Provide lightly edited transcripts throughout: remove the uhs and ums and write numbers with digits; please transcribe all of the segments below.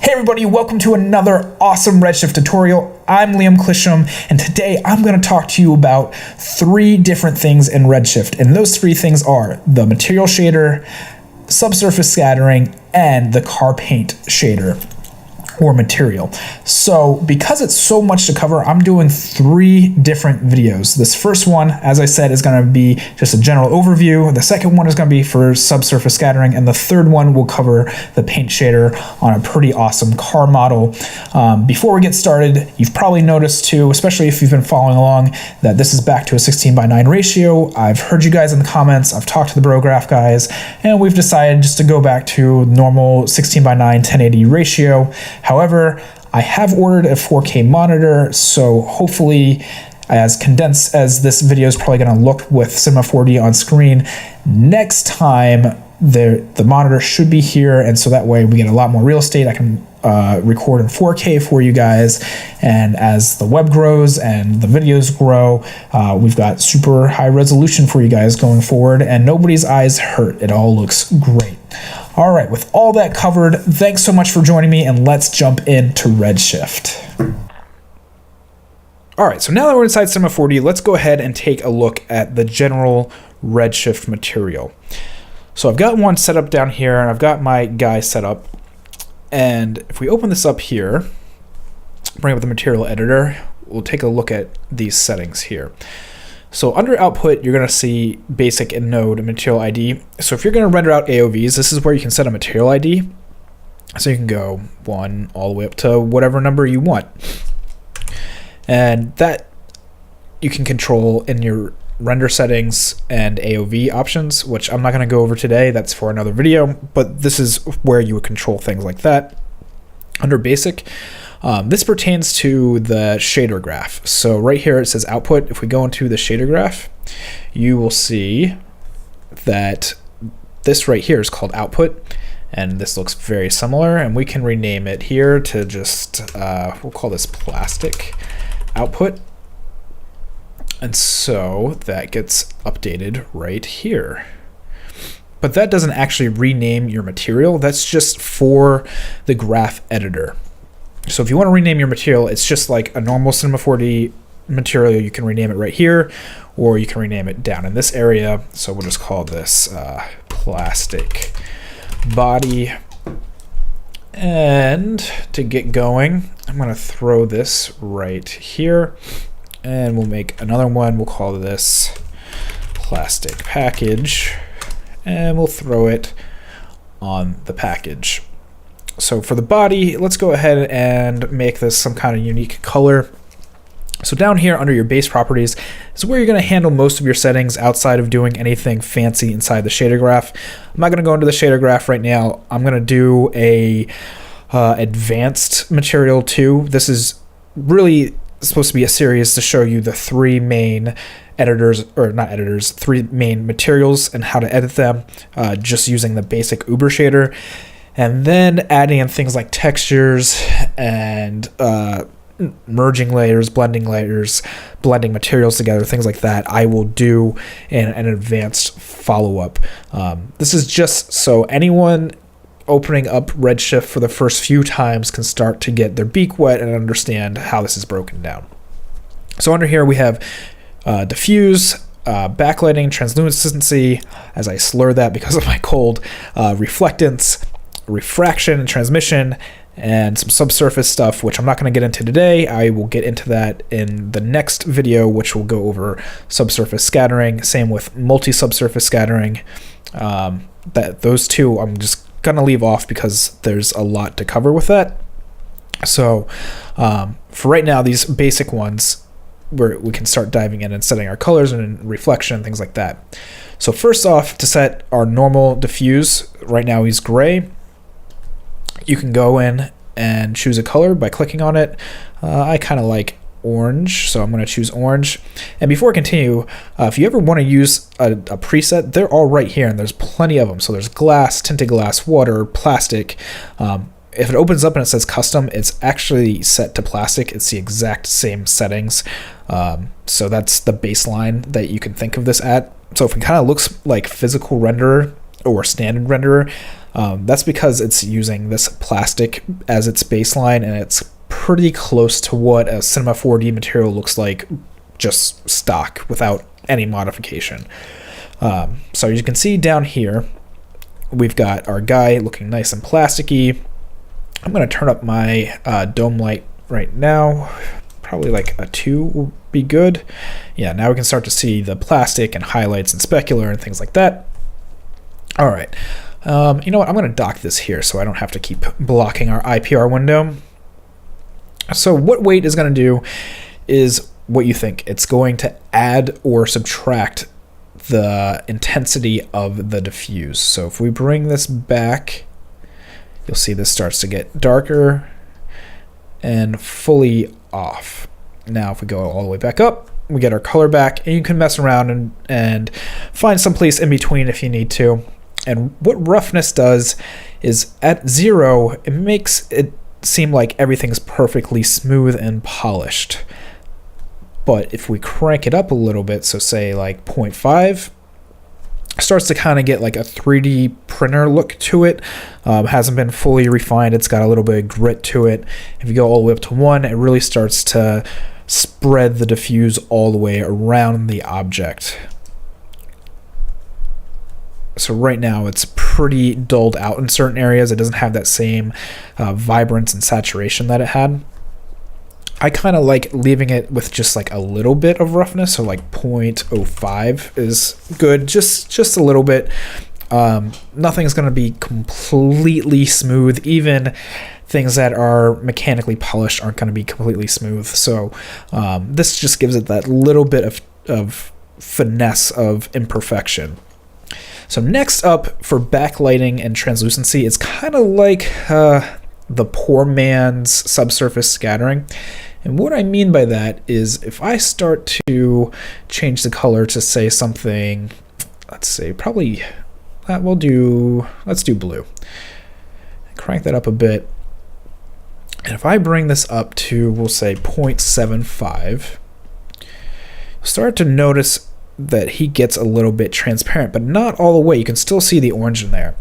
Hey everybody, welcome to another awesome RedShift tutorial. I'm Liam Clisham, and today I'm going to talk to you about 3 different things in RedShift. And those 3 things are the material shader, subsurface scattering, and the car paint shader or material. So because it's so much to cover, I'm doing 3 different videos. This first one, as I said, is going to be just a general overview. The second one is going to be for subsurface scattering, and the third one will cover the paint shader on a pretty awesome car model. Before we get started, you've probably noticed too, especially if you've been following along, that this is back to a 16:9 ratio. I've heard you guys in the comments, I've talked to the Brdf guys, and we've decided just to go back to normal 16:9 1080 ratio. However, I have ordered a 4K monitor, so hopefully, as condensed as this video is probably going to look with Cinema4D on screen, next time the monitor should be here, and so that way we get a lot more real estate. I can record in 4K for you guys, and as the web grows and the videos grow, we've got super high resolution for you guys going forward, and nobody's eyes hurt. It all looks great. All right, with all that covered, thanks so much for joining me, and let's jump into RedShift. All right, so now that we're inside Cinema4D, let's go ahead and take a look at the general RedShift material. So I've got one set up down here, and I've got my guy set up. And if we open this up here, bring up the material editor, we'll take a look at these settings here. So under output, you're going to see basic and node material ID. So if you're going to render out AOVs, this is where you can set a material ID. So you can go 1 all the way up to whatever number you want. And that you can control in your render settings and AOV options, which I'm not going to go over today. That's for another video, but this is where you would control things like that. Under basic, this pertains to the shader graph. So right here it says output. If we go into the shader graph, you will see that this right here is called output, and this looks very similar, and we can rename it here to just, we'll call this plastic output. And so that gets updated right here. But that doesn't actually rename your material. That's just for the graph editor. So if you want to rename your material, it's just like a normal Cinema4D material. You can rename it right here, or you can rename it down in this area. So we'll just call this plastic body. And to get going, I'm going to throw this right here. And we'll make another one. We'll call this plastic package, and we'll throw it on the package. So for the body, let's go ahead and make this some kind of unique color. So down here under your base properties is where you're going to handle most of your settings outside of doing anything fancy inside the shader graph. I'm not going to go into the shader graph right now. I'm going to do a advanced material too. This is really supposed to be a series to show you the 3 main editors, or not editors, 3 main materials and how to edit them, just using the basic Uber shader, and then adding in things like textures and merging layers, blending materials together, things like that. I will do in an advanced follow-up. This is just so anyone opening up RedShift for the first few times can start to get their beak wet and understand how this is broken down. So under here we have diffuse, backlighting, translucency, as I slur that because of my cold, reflectance, refraction and transmission, and some subsurface stuff, which I'm not going to get into today. I will get into that in the next video, which will go over subsurface scattering. Same with multi-subsurface scattering. Those 2 I'm just gonna leave off because there's a lot to cover with that. So for right now, these basic ones where we can start diving in and setting our colors and reflection and things like that. So first off, to set our normal diffuse, right now he's gray. You can go in and choose a color by clicking on it. I kind of like orange, so I'm going to choose orange. And before I continue, if you ever want to use a preset, they're all right here, and there's plenty of them. So there's glass, tinted glass, water, plastic. If it opens up and it says custom, it's actually set to plastic. It's the exact same settings. So that's the baseline that you can think of this at. So if it kind of looks like physical renderer or standard renderer, That's because it's using this plastic as its baseline, and it's pretty close to what a Cinema4D material looks like, just stock without any modification. So you can see down here, we've got our guy looking nice and plasticky. I'm going to turn up my dome light right now. Probably like a 2 will be good. Yeah, now we can start to see the plastic and highlights and specular and things like that. All right. You know what? I'm going to dock this here so I don't have to keep blocking our IPR window. So what weight is going to do is what you think. It's going to add or subtract the intensity of the diffuse. So if we bring this back, you'll see this starts to get darker and fully off. Now if we go all the way back up, we get our color back, and you can mess around and find some place in between if you need to. And what roughness does is at 0, it makes it seem like everything's perfectly smooth and polished. But if we crank it up a little bit, so say like 0.5, starts to kind of get like a 3D printer look to it. Hasn't been fully refined. It's got a little bit of grit to it. If you go all the way up to 1, it really starts to spread the diffuse all the way around the object. So right now it's pretty dulled out in certain areas. It doesn't have that same vibrance and saturation that it had. I kind of like leaving it with just like a little bit of roughness, so like 0.05 is good, just a little bit. Nothing's going to be completely smooth. Even things that are mechanically polished aren't going to be completely smooth. So this just gives it that little bit of finesse of imperfection. So next up for backlighting and translucency, it's kind of like the poor man's subsurface scattering. And what I mean by that is if I start to change the color to say something, let's say probably, let's do blue. Crank that up a bit. And if I bring this up to, we'll say 0.75, start to notice that he gets a little bit transparent, but not all the way. You can still see the orange in there.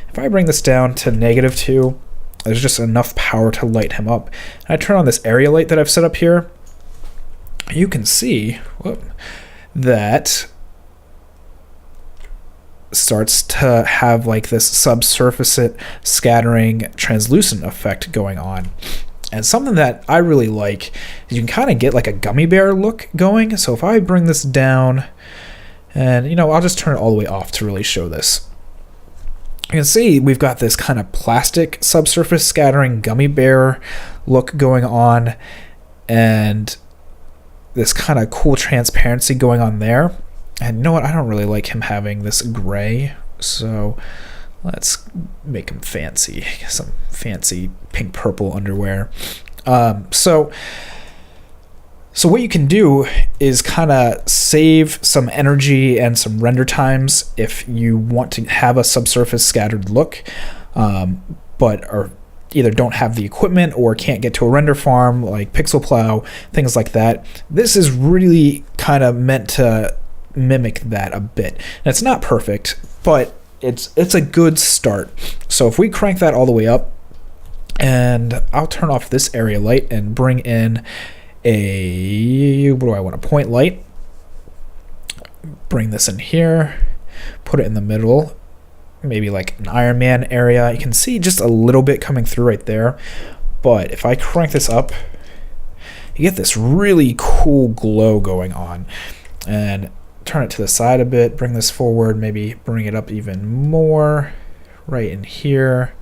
If I bring this down to -2, there's just enough power to light him up. And I turn on this area light that I've set up here. You can see that starts to have like this subsurface scattering translucent effect going on. And something that I really like is you can kind of get like a gummy bear look going. So if I bring this down, and I'll just turn it all the way off to really show this. You can see we've got this kind of plastic subsurface scattering gummy bear look going on, and this kind of cool transparency going on there. And you know what? I don't really like him having this gray, so let's make him fancy. Some fancy pink purple underwear. So what you can do is kind of save some energy and some render times if you want to have a subsurface scattered look, but either don't have the equipment or can't get to a render farm like PixelPlow, things like that. This is really kind of meant to mimic that a bit. And it's not perfect, but it's a good start. So if we crank that all the way up, and I'll turn off this area light and bring in a point light. Bring this in here, put it in the middle, maybe like an Iron Man area. You can see just a little bit coming through right there. But if I crank this up, you get this really cool glow going on. And turn it to the side a bit, bring this forward, maybe bring it up even more right in here.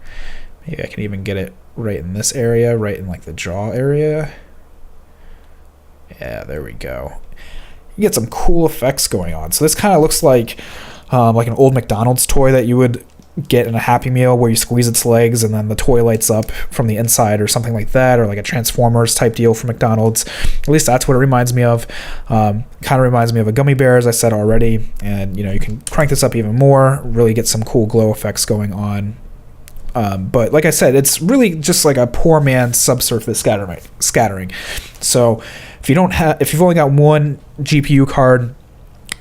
Maybe I can even get it right in this area, right in like the jaw area. Yeah, there we go. You get some cool effects going on. So this kind of looks like an old McDonald's toy that you would get in a Happy Meal, where you squeeze its legs and then the toy lights up from the inside, or something like that, or like a Transformers type deal from McDonald's. At least that's what it reminds me of. Kind of reminds me of a gummy bear, as I said already. And you can crank this up even more, really get some cool glow effects going on. But like I said, it's really just like a poor man's subsurface scattering. So if you've only got one GPU card,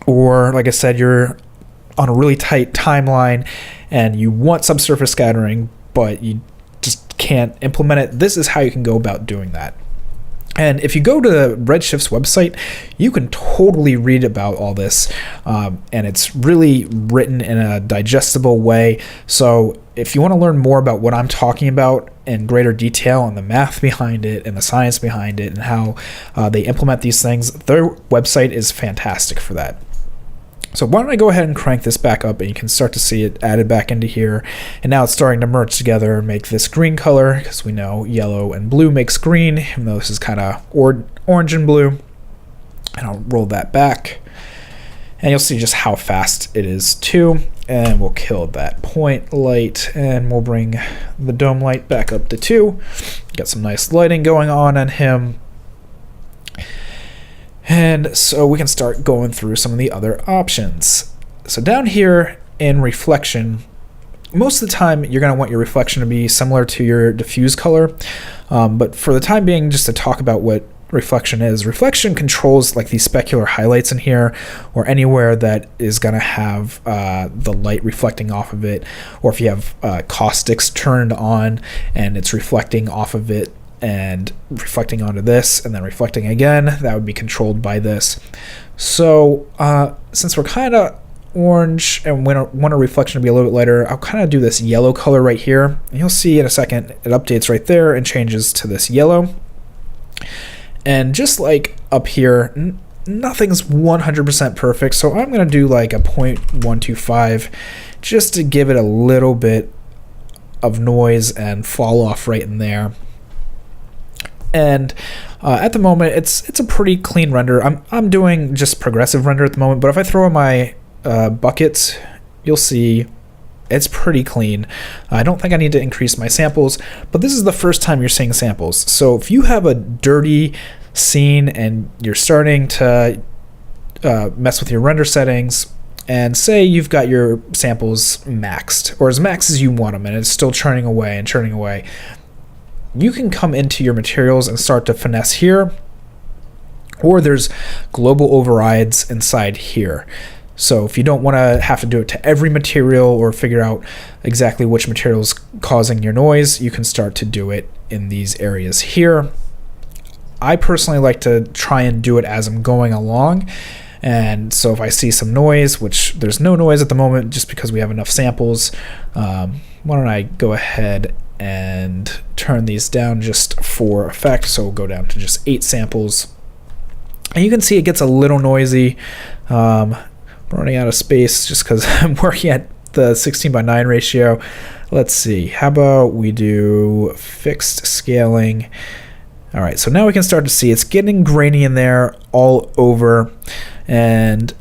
or like I said, you're on a really tight timeline and you want subsurface scattering, but you just can't implement it, this is how you can go about doing that. And if you go to RedShift's website, you can totally read about all this, and it's really written in a digestible way. So if you want to learn more about what I'm talking about in greater detail and the math behind it and the science behind it and how they implement these things, their website is fantastic for that. So why don't I go ahead and crank this back up, and you can start to see it added back into here. And now it's starting to merge together and make this green color, because we know yellow and blue makes green, even though this is kind of orange and blue. And I'll roll that back. And you'll see just how fast it is too. And we'll kill that point light, and we'll bring the dome light back up to 2. Got some nice lighting going on him. And so we can start going through some of the other options. So down here in reflection, most of the time you're going to want your reflection to be similar to your diffuse color. But for the time being, just to talk about what reflection is, reflection controls like these specular highlights in here, or anywhere that is going to have the light reflecting off of it, or if you have caustics turned on and it's reflecting off of it and reflecting onto this and then reflecting again, that would be controlled by this. So since we're kind of orange and want a reflection to be a little bit lighter, I'll kind of do this yellow color right here, and you'll see in a second it updates right there and changes to this yellow. And just like up here, nothing's 100% perfect, so I'm going to do like a 0.125 just to give it a little bit of noise and fall off right in there. And at the moment, it's a pretty clean render. I'm doing just progressive render at the moment, but if I throw in my buckets, you'll see it's pretty clean. I don't think I need to increase my samples, but this is the first time you're seeing samples. So if you have a dirty scene and you're starting to mess with your render settings, and say you've got your samples maxed, or as max as you want them, and it's still churning away and churning away, you can come into your materials and start to finesse here, or there's global overrides inside here. So if you don't want to have to do it to every material or figure out exactly which material is causing your noise, you can start to do it in these areas here. I personally like to try and do it as I'm going along. And so if I see some noise, which there's no noise at the moment just because we have enough samples, why don't I go ahead and turn these down just for effect. So we'll go down to just 8 samples. And you can see it gets a little noisy. Running out of space just because I'm working at the 16:9 ratio. Let's see, how about we do fixed scaling. All right, so now we can start to see it's getting grainy in there all over. And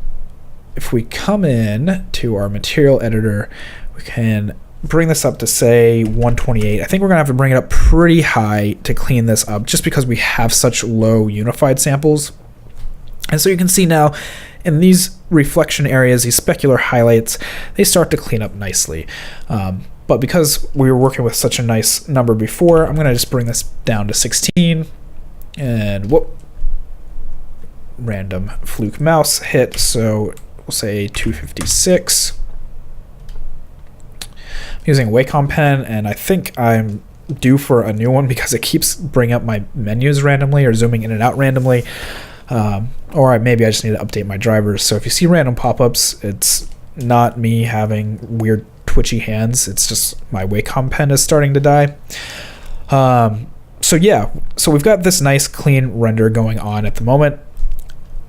if we come in to our material editor, we can bring this up to say 128. I think we're gonna have to bring it up pretty high to clean this up just because we have such low unified samples. And so you can see now in these reflection areas, these specular highlights, they start to clean up nicely. But because we were working with such a nice number before, I'm gonna just bring this down to 16, and whoop, random fluke mouse hit, so we'll say 256. I'm using a Wacom pen, and I think I'm due for a new one because it keeps bringing up my menus randomly or zooming in and out randomly. Or maybe I just need to update my drivers. So if you see random pop-ups, it's not me having weird twitchy hands. It's just my Wacom pen is starting to die. So yeah, so we've got this nice clean render going on at the moment.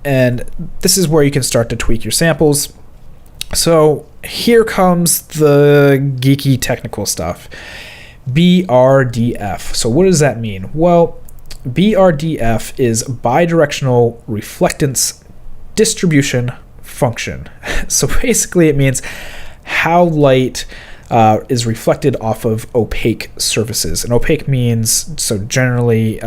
And this is where you can start to tweak your samples. So here comes the geeky technical stuff. Brdf. So what does that mean? Well, Brdf is bidirectional reflectance distribution function. So basically it means how light is reflected off of opaque surfaces. And opaque means, so generally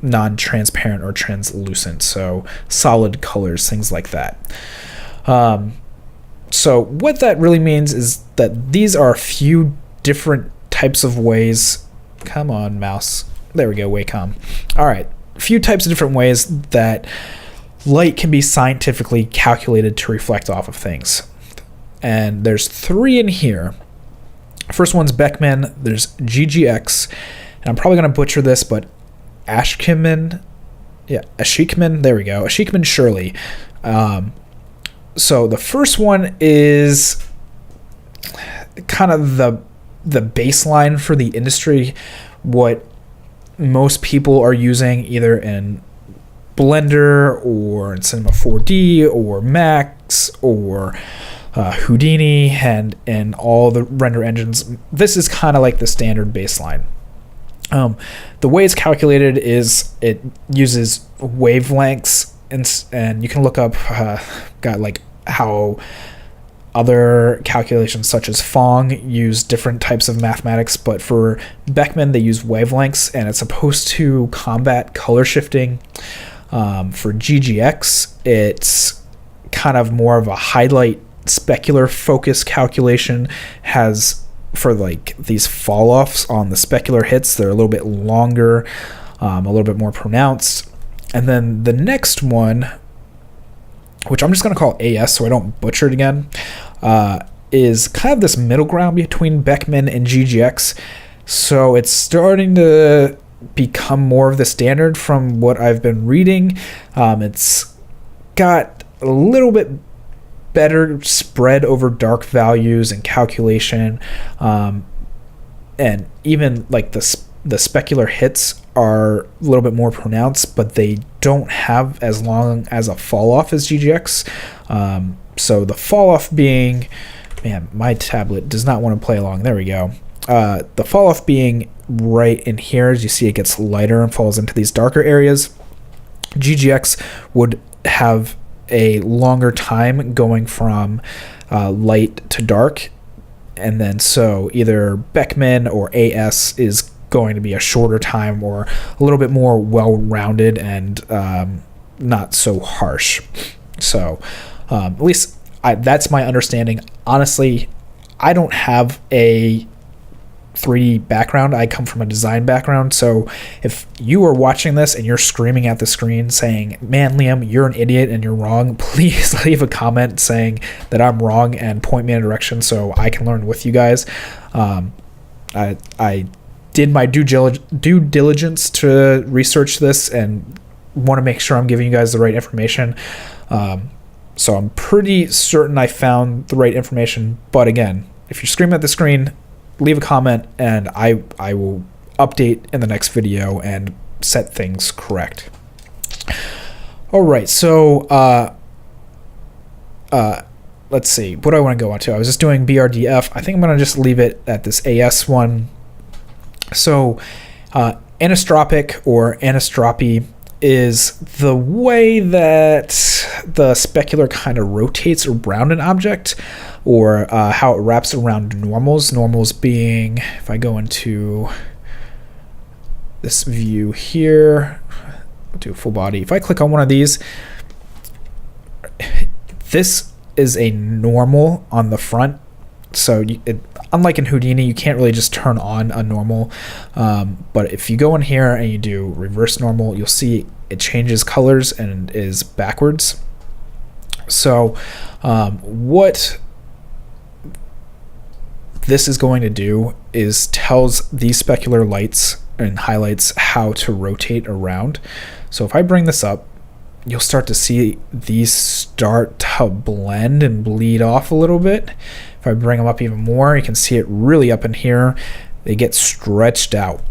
non-transparent or translucent, so solid colors, things like that. So what that really means is that these are a few different types of ways. Come on, mouse. There we go, Wacom. All right, a few types of different ways that light can be scientifically calculated to reflect off of things. And there's 3 in here. First one's Beckman, there's GGX, and I'm probably going to butcher this, but Ashkeman, there we go, Ashkeman Shirley. So the first one is kind of the baseline for the industry, what most people are using either in Blender or in Cinema4D or Max or Houdini and all the render engines. This is kind of like the standard baseline. The way it's calculated is it uses wavelengths, and you can look up got like how other calculations such as Phong use different types of mathematics, but for Beckman they use wavelengths, and it's supposed to combat color shifting. For GGX, it's kind of more of a highlight specular focus calculation. Has for like these fall offs on the specular hits, they're a little bit longer, a little bit more pronounced. And then the next one, which I'm just going to call AS so I don't butcher it again, is kind of this middle ground between Beckman and GGX. So it's starting to become more of the standard from what I've been reading. It's got a little bit better spread over dark values and calculation, and even like the specular hits are a little bit more pronounced, but they don't have as long as a fall off as GGX. So the fall off being, man, my tablet does not want to play along. There we go. The fall off being right in here, as you see, it gets lighter and falls into these darker areas. GGX would have a longer time going from light to dark, and then so either Beckman or AS is going to be a shorter time or a little bit more well-rounded and not so harsh. So at least that's my understanding. Honestly, I don't have a 3D background. I come from a design background, so if you are watching this and you're screaming at the screen saying, man, Liam, you're an idiot and you're wrong, please leave a comment saying that I'm wrong and point me in a direction so I can learn with you guys. I did my due diligence to research this and want to make sure I'm giving you guys the right information. So I'm pretty certain I found the right information, but again, if you're screaming at the screen, leave a comment and I will update in the next video and set things correct. All right, so let's see, what do I want to go on to? I was just doing Brdf. I think I'm going to just leave it at this AS one. So anisotropic or anisotropy is the way that the specular kind of rotates around an object, or how it wraps around normals. Normals being, if I go into this view here, do full body. If I click on one of these, this is a normal on the front. So unlike in Houdini, you can't really just turn on a normal. But if you go in here and you do reverse normal, you'll see it changes colors and is backwards. So what this is going to do is tells these specular lights and highlights how to rotate around. So if I bring this up, you'll start to see these start to blend and bleed off a little bit. If I bring them up even more, you can see it really up in here. They get stretched out.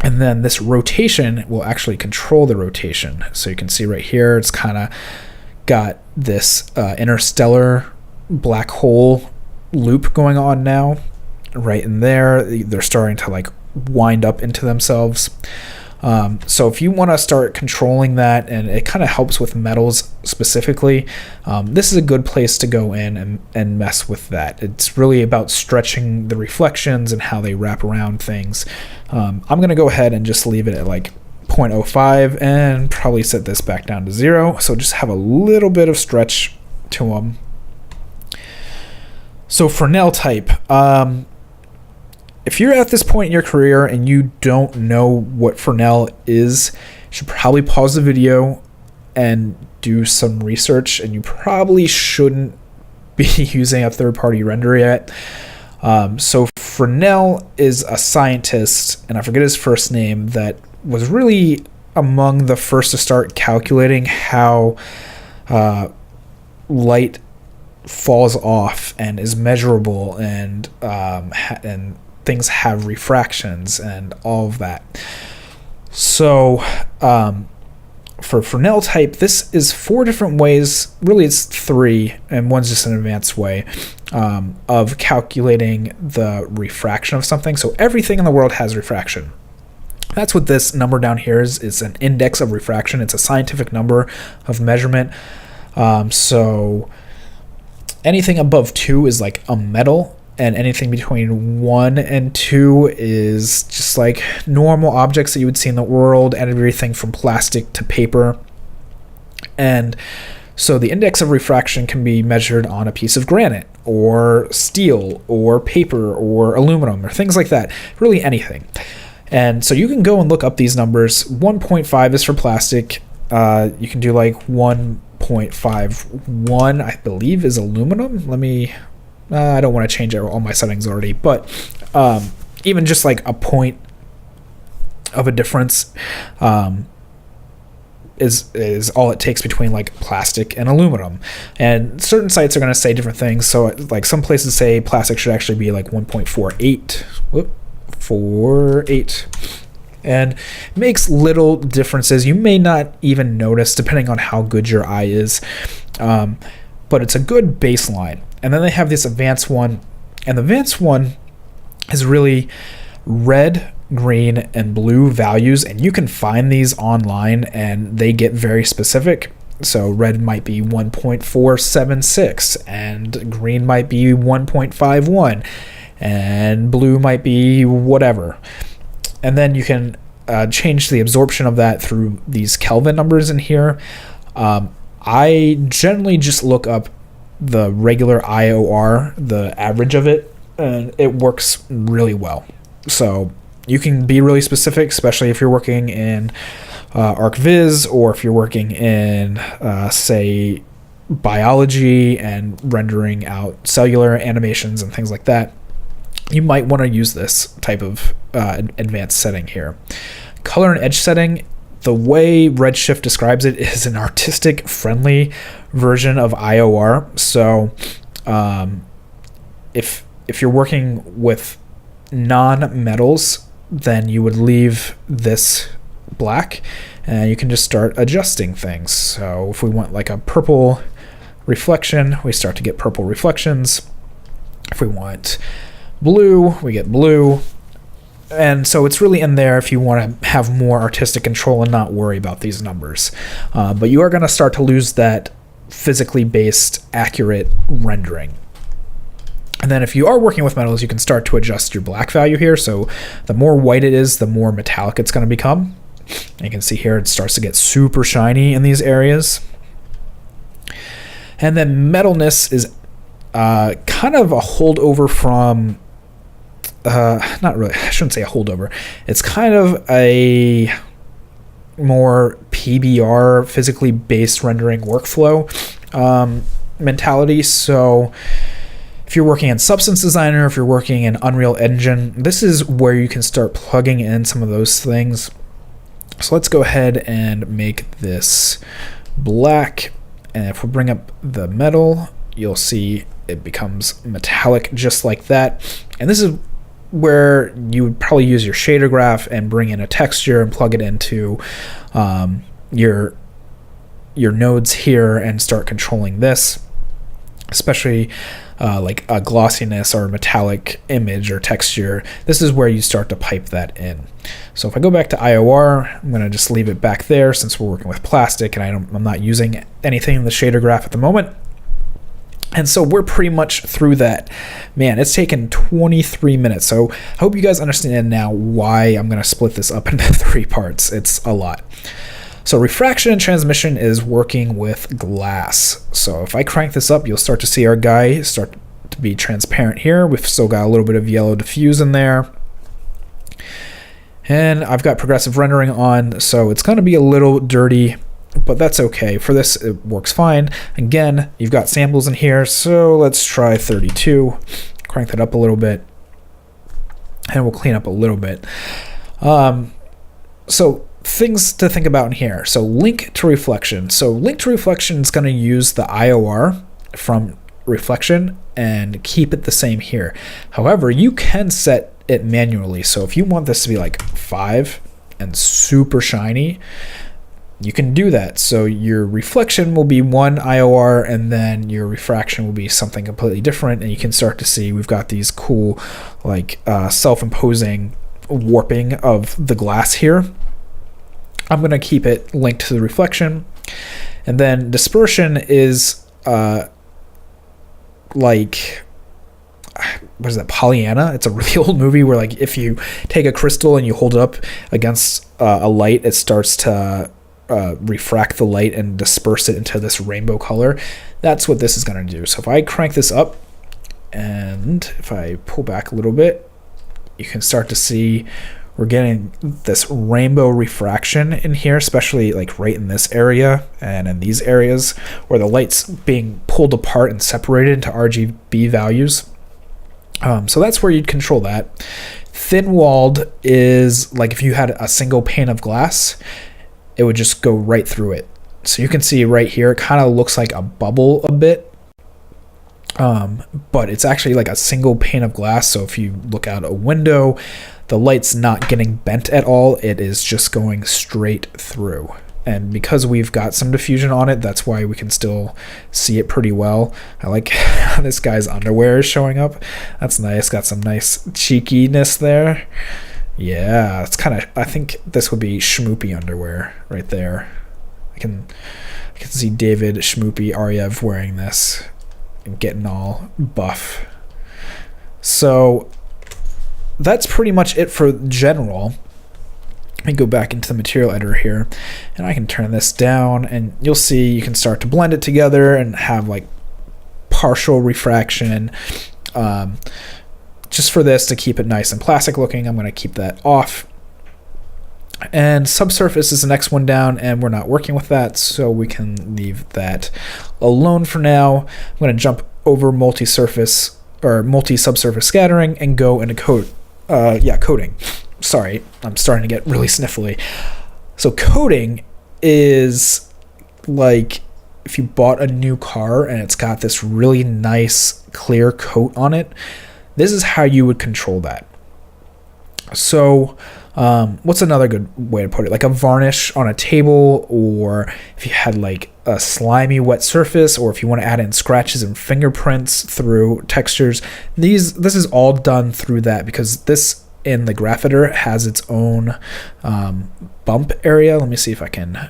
And then this rotation will actually control the rotation. So you can see right here, it's kind of got this interstellar black hole loop going on now. Right in there, they're starting to like wind up into themselves. So if you want to start controlling that, and it kind of helps with metals specifically, this is a good place to go in and mess with that. It's really about stretching the reflections and how they wrap around things. I'm going to go ahead and just leave it at like 0.05 and probably set this back down to 0. So just have a little bit of stretch to them. So Fernell type. If you're at this point in your career and you don't know what Fernell is, you should probably pause the video and do some research, and you probably shouldn't be using a third-party renderer yet. So Fernell is a scientist, and I forget his first name, that was really among the first to start calculating how light falls off and is measurable, and things have refractions and all of that. So for Fernell type, this is 4 different ways, really it's 3, and one's just an advanced way of calculating the refraction of something. So everything in the world has refraction. That's what this number down here is. It's an index of refraction. It's a scientific number of measurement. So anything above 2 is like a metal, and anything between 1 and 2 is just like normal objects that you would see in the world, and everything from plastic to paper. And so the index of refraction can be measured on a piece of granite or steel or paper or aluminum or things like that, really anything. And so you can go and look up these numbers. 1.5 is for plastic. You can do like 1.51, I believe, is aluminum. Let me, I don't want to change all my settings already, but even just like a point of a difference is all it takes between like plastic and aluminum. And certain sites are going to say different things. So like some places say plastic should actually be like 1.48. 48, and it makes little differences. You may not even notice depending on how good your eye is, but it's a good baseline. And then they have this advanced one, and the advanced one is really red, green, and blue values, and you can find these online, and they get very specific. So red might be 1.476, and green might be 1.51, and blue might be whatever. And then you can change the absorption of that through these Kelvin numbers in here. I generally just look up the regular IOR, the average of it, and it works really well. So you can be really specific, especially if you're working in ArcViz, or if you're working in, say, biology and rendering out cellular animations and things like that. You might want to use this type of advanced setting here. Color and edge setting, the way RedShift describes it, is an artistic friendly version of IOR. So if you're working with non-metals, then you would leave this black, and you can just start adjusting things. So if we want like a purple reflection, we start to get purple reflections. If we want blue, we get blue. And so it's really in there if you want to have more artistic control and not worry about these numbers. But you are going to start to lose that physically based accurate rendering. And then if you are working with metals, you can start to adjust your black value here. So the more white it is, the more metallic it's going to become. And you can see here it starts to get super shiny in these areas. And then metalness is kind of a holdover from not really, I shouldn't say a holdover. It's kind of a more PBR, physically based rendering workflow mentality. So if you're working in Substance Designer, if you're working in Unreal Engine, this is where you can start plugging in some of those things. So let's go ahead and make this black. And if we bring up the metal, you'll see it becomes metallic just like that. And this is where you would probably use your shader graph and bring in a texture and plug it into your nodes here and start controlling this, especially like a glossiness or a metallic image or texture. This is where you start to pipe that in. So if I go back to IOR, I'm going to just leave it back there since we're working with plastic and I'm not using anything in the shader graph at the moment. And so we're pretty much through that. Man, it's taken 23 minutes. So I hope you guys understand now why I'm going to split this up into 3 parts. It's a lot. So refraction and transmission is working with glass. So if I crank this up, you'll start to see our guy start to be transparent here. We've still got a little bit of yellow diffuse in there. And I've got progressive rendering on, so it's going to be a little dirty, but that's okay. For this, it works fine. Again, you've got samples in here, so let's try 32. crank that up a little bit, and we'll clean up a little bit. So things to think about in here. So link to reflection. So link to reflection is going to use the IOR from reflection and keep it the same here. However, you can set it manually. So if you want this to be like 5 and super shiny, you can do that. So your reflection will be 1 IOR, and then your refraction will be something completely different. And you can start to see we've got these cool like self-imposing warping of the glass here. I'm going to keep it linked to the reflection. And then dispersion is like, what is that, Pollyanna? It's a really old movie where like if you take a crystal and you hold it up against a light, it starts to refract the light and disperse it into this rainbow color. That's what this is going to do. So if I crank this up and if I pull back a little bit, you can start to see we're getting this rainbow refraction in here, especially like right in this area and in these areas where the light's being pulled apart and separated into RGB values. So that's where you'd control that. Thin-walled is like if you had a single pane of glass, it would just go right through it. So you can see right here, it kind of looks like a bubble a bit. But it's actually like a single pane of glass. So if you look out a window, the light's not getting bent at all. It is just going straight through. And because we've got some diffusion on it, that's why we can still see it pretty well. I like how this guy's underwear is showing up. That's nice. Got some nice cheekiness there. Yeah, it's kind of, I think this would be schmoopy underwear right there. I can see David Schmoopy Ariev wearing this and getting all buff. So that's pretty much it for general. Let me go back into the material editor here, and I can turn this down, and you'll see you can start to blend it together and have like partial refraction. Just for this to keep it nice and plastic looking, I'm going to keep that off. And subsurface is the next one down, and we're not working with that, so we can leave that alone for now. I'm going to jump over multi-surface or multi-subsurface scattering and go into coding. Sorry, I'm starting to get really sniffly. So coding is like if you bought a new car and it's got this really nice clear coat on it. This is how you would control that. So what's another good way to put it? Like a varnish on a table, or if you had like a slimy wet surface, or if you want to add in scratches and fingerprints through textures. This is all done through that, because this in the graph editor has its own bump area. Let me see if I can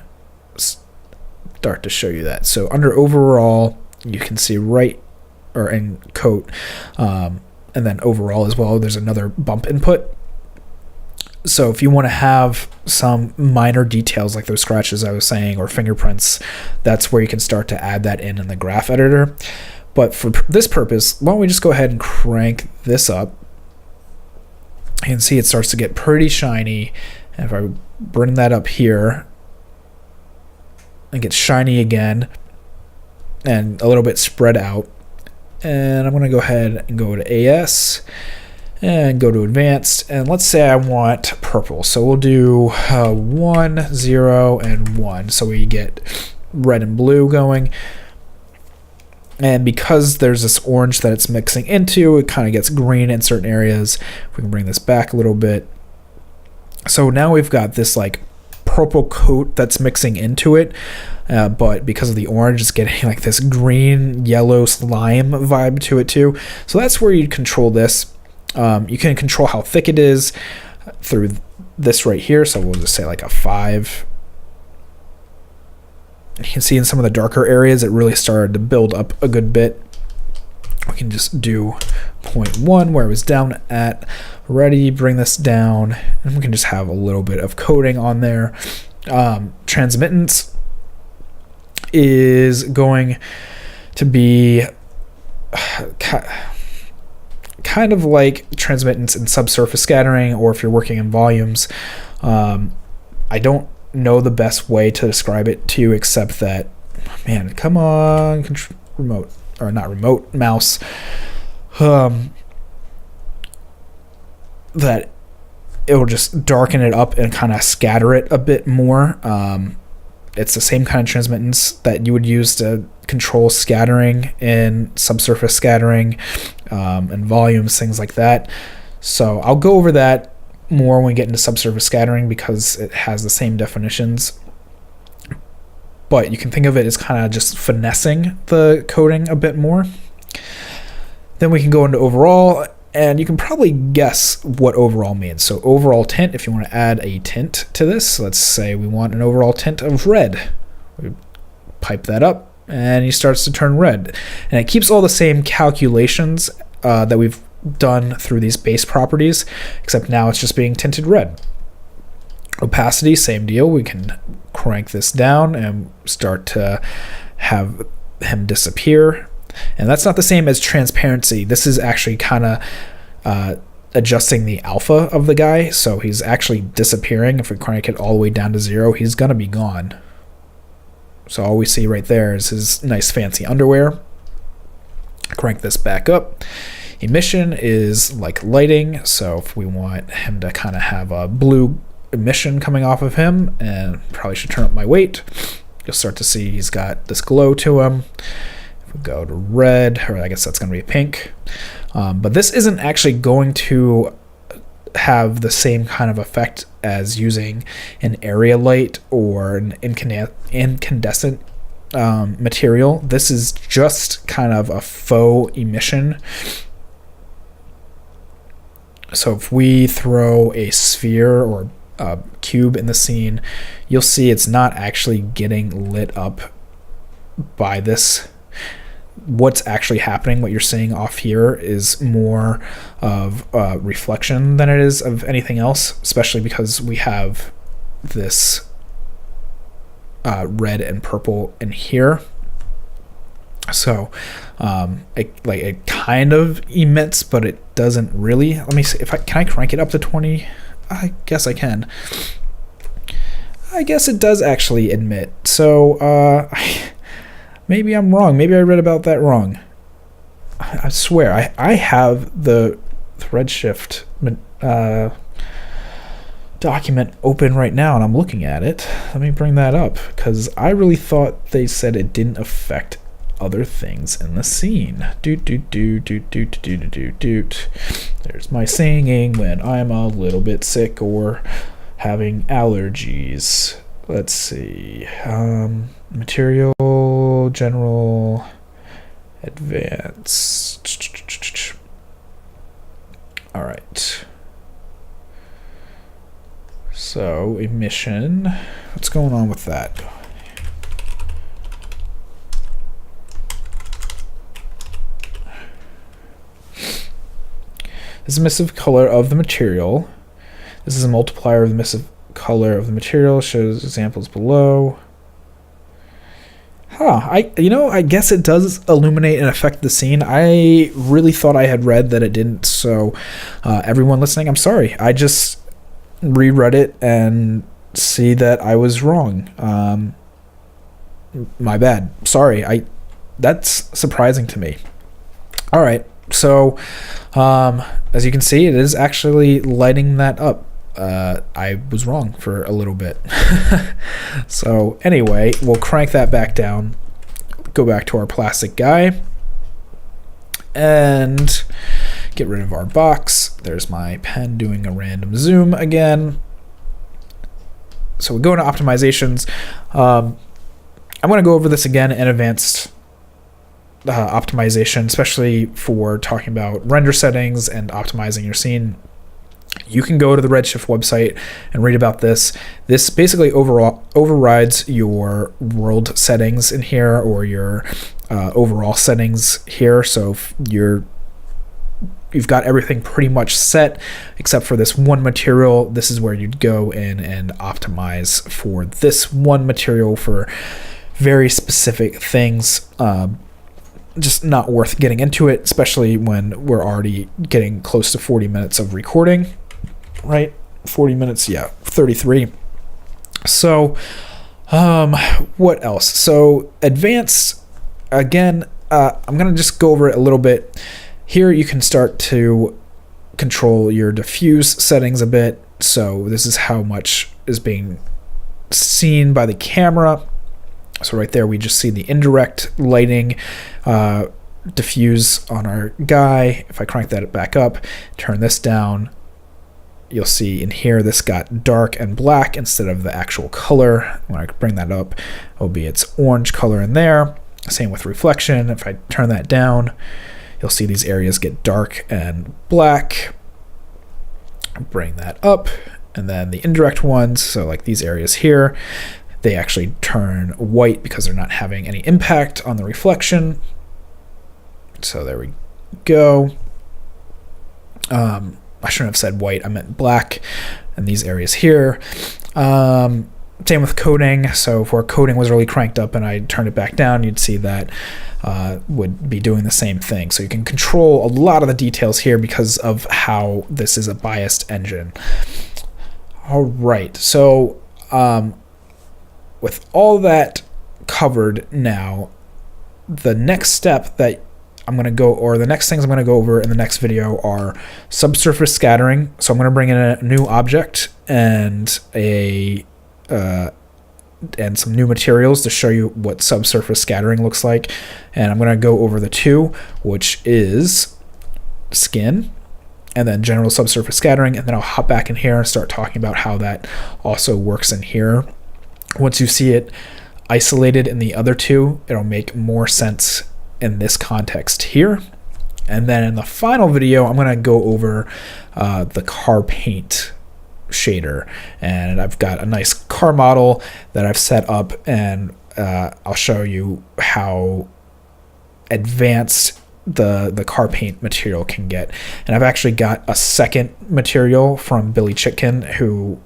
start to show you that. So under overall, you can see in coat, and then overall as well, there's another bump input. So if you want to have some minor details like those scratches I was saying, or fingerprints, that's where you can start to add that in the graph editor. But for this purpose, why don't we just go ahead and crank this up. You can see it starts to get pretty shiny. And if I bring that up here, it gets shiny again and a little bit spread out. And I'm going to go ahead and go to AS and go to advanced, and let's say I want purple. So we'll do 1, 0, and 1. So we get red and blue going. And because there's this orange that it's mixing into, it kind of gets green in certain areas. We can bring this back a little bit. So now we've got this like purple coat that's mixing into it. But because of the orange, it's getting like this green, yellow slime vibe to it too. So that's where you control this. You can control how thick it is through this right here. So we'll just say like a 5. You can see in some of the darker areas, it really started to build up a good bit. We can just do 0.1 where it was down at. Ready, bring this down, and we can just have a little bit of coating on there. Transmittance is going to be kind of like transmittance in subsurface scattering, or if you're working in volumes. I don't know the best way to describe it to you, except that, man, come on, remote, or not remote, mouse. that it will just darken it up and kind of scatter it a bit more. It's the same kind of transmittance that you would use to control scattering in subsurface scattering and volumes, things like that. So I'll go over that more when we get into subsurface scattering because it has the same definitions. But you can think of it as kind of just finessing the coating a bit more. Then we can go into overall, and you can probably guess what overall means. So overall tint, if you want to add a tint to this, let's say we want an overall tint of red. We pipe that up, and he starts to turn red. And it keeps all the same calculations that we've done through these base properties, except now it's just being tinted red. Opacity, same deal. We can crank this down and start to have him disappear. And that's not the same as transparency. This is actually kind of adjusting the alpha of the guy. So he's actually disappearing. If we crank it all the way down to 0, he's going to be gone. So all we see right there is his nice fancy underwear. Crank this back up. Emission is like lighting. So if we want him to kind of have a blue emission coming off of him, and probably should turn up my weight, you'll start to see he's got this glow to him. We go to red, or I guess that's going to be pink. But this isn't actually going to have the same kind of effect as using an area light or an incandescent material. This is just kind of a faux emission. So if we throw a sphere or a cube in the scene, you'll see it's not actually getting lit up by this. What's actually happening, what you're seeing off here, is more of a reflection than it is of anything else, especially because we have this red and purple in here. So it kind of emits, but it doesn't really. Let me see if can I crank it up to 20? I guess I can. I guess it does actually emit. So maybe I'm wrong. Maybe I read about that wrong. I swear, I have the RedShift document open right now, and I'm looking at it. Let me bring that up, because I really thought they said it didn't affect other things in the scene. Doot doot doot doot doot doot doot doot. There's my singing when I'm a little bit sick or having allergies. Let's see. Material, general, advanced. All right. So emission. What's going on with that? This is emissive color of the material. This is a multiplier of the emissive color of the material. Shows examples below. I guess it does illuminate and affect the scene. I really thought I had read that it didn't. So everyone listening, I'm sorry. I just reread it and see that I was wrong. My bad. Sorry. That's surprising to me. All right. So as you can see, it is actually lighting that up. I was wrong for a little bit. So anyway, we'll crank that back down, go back to our plastic guy, and get rid of our box. There's my pen doing a random zoom again. So we go into optimizations. I'm going to go over this again in advanced optimization, especially for talking about render settings and optimizing your scene. You can go to the RedShift website and read about this. This basically overrides your world settings in here, or your overall settings here. So if you've got everything pretty much set except for this one material, this is where you'd go in and optimize for this one material for very specific things. Just not worth getting into it, especially when we're already getting close to 40 minutes of recording, right? 40 minutes, yeah, 33. So what else? So advanced, again, I'm going to just go over it a little bit. Here you can start to control your diffuse settings a bit. So this is how much is being seen by the camera. So right there, we just see the indirect lighting diffuse on our guy. If I crank that back up, turn this down, you'll see in here this got dark and black instead of the actual color. When I bring that up, it'll be its orange color in there. Same with reflection. If I turn that down, you'll see these areas get dark and black. Bring that up, and then the indirect ones, so like these areas here, they actually turn white because they're not having any impact on the reflection. So there we go. I shouldn't have said white, I meant black. And these areas here. Same with coding. So if our coding was really cranked up and I turned it back down, you'd see that would be doing the same thing. So you can control a lot of the details here because of how this is a biased engine. All right, so with all that covered now, the next step that I'm going to go, or the next things I'm going to go over in the next video are subsurface scattering. So I'm going to bring in a new object and some new materials to show you what subsurface scattering looks like. And I'm going to go over the two, which is skin and then general subsurface scattering. And then I'll hop back in here and start talking about how that also works in here. Once you see it isolated in the other two, it'll make more sense in this context here. And then in the final video, I'm going to go over the car paint shader, and I've got a nice car model that I've set up, and I'll show you how advanced the car paint material can get. And I've actually got a second material from Billy Chitkin, who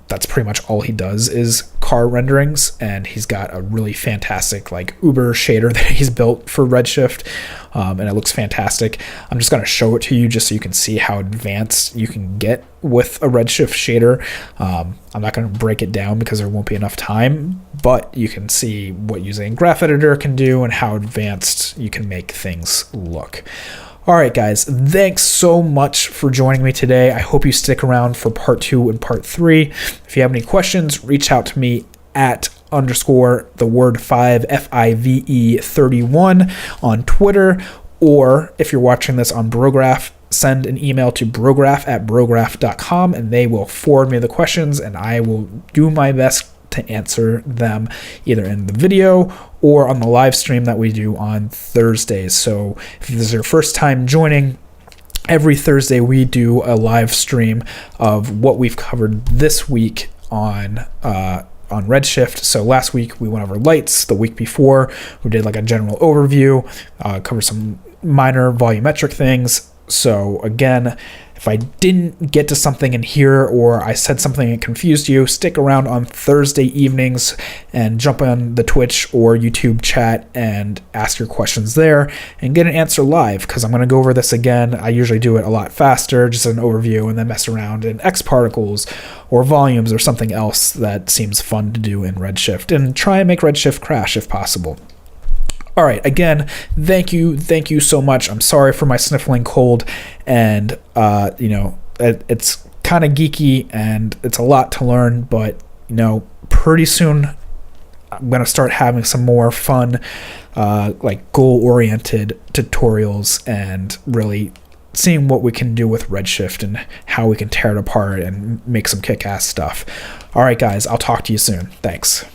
that's pretty much all he does is car renderings, and he's got a really fantastic like Uber shader that he's built for RedShift, and it looks fantastic. I'm just going to show it to you just so you can see how advanced you can get with a RedShift shader. I'm not going to break it down because there won't be enough time, but you can see what using Graph Editor can do and how advanced you can make things look. All right, guys, thanks so much for joining me today. I hope you stick around for part 2 and part 3. If you have any questions, reach out to me at _5 FIVE 31 on Twitter, or if you're watching this on Brograph, send an email to brograph@brograph.com and they will forward me the questions, and I will do my best to answer them either in the video or on the live stream that we do on Thursdays. So if this is your first time joining, every Thursday we do a live stream of what we've covered this week on RedShift. So last week we went over lights. The week before we did like a general overview, cover some minor volumetric things. So again, if I didn't get to something in here or I said something that confused you, stick around on Thursday evenings and jump on the Twitch or YouTube chat and ask your questions there and get an answer live, because I'm going to go over this again. I usually do it a lot faster, just an overview, and then mess around in X particles or volumes or something else that seems fun to do in RedShift, and try and make RedShift crash if possible. All right, again, thank you so much. I'm sorry for my sniffling cold, and it's kind of geeky and it's a lot to learn, but pretty soon I'm going to start having some more fun like goal-oriented tutorials and really seeing what we can do with RedShift and how we can tear it apart and make some kick-ass stuff. All right, guys, I'll talk to you soon. Thanks.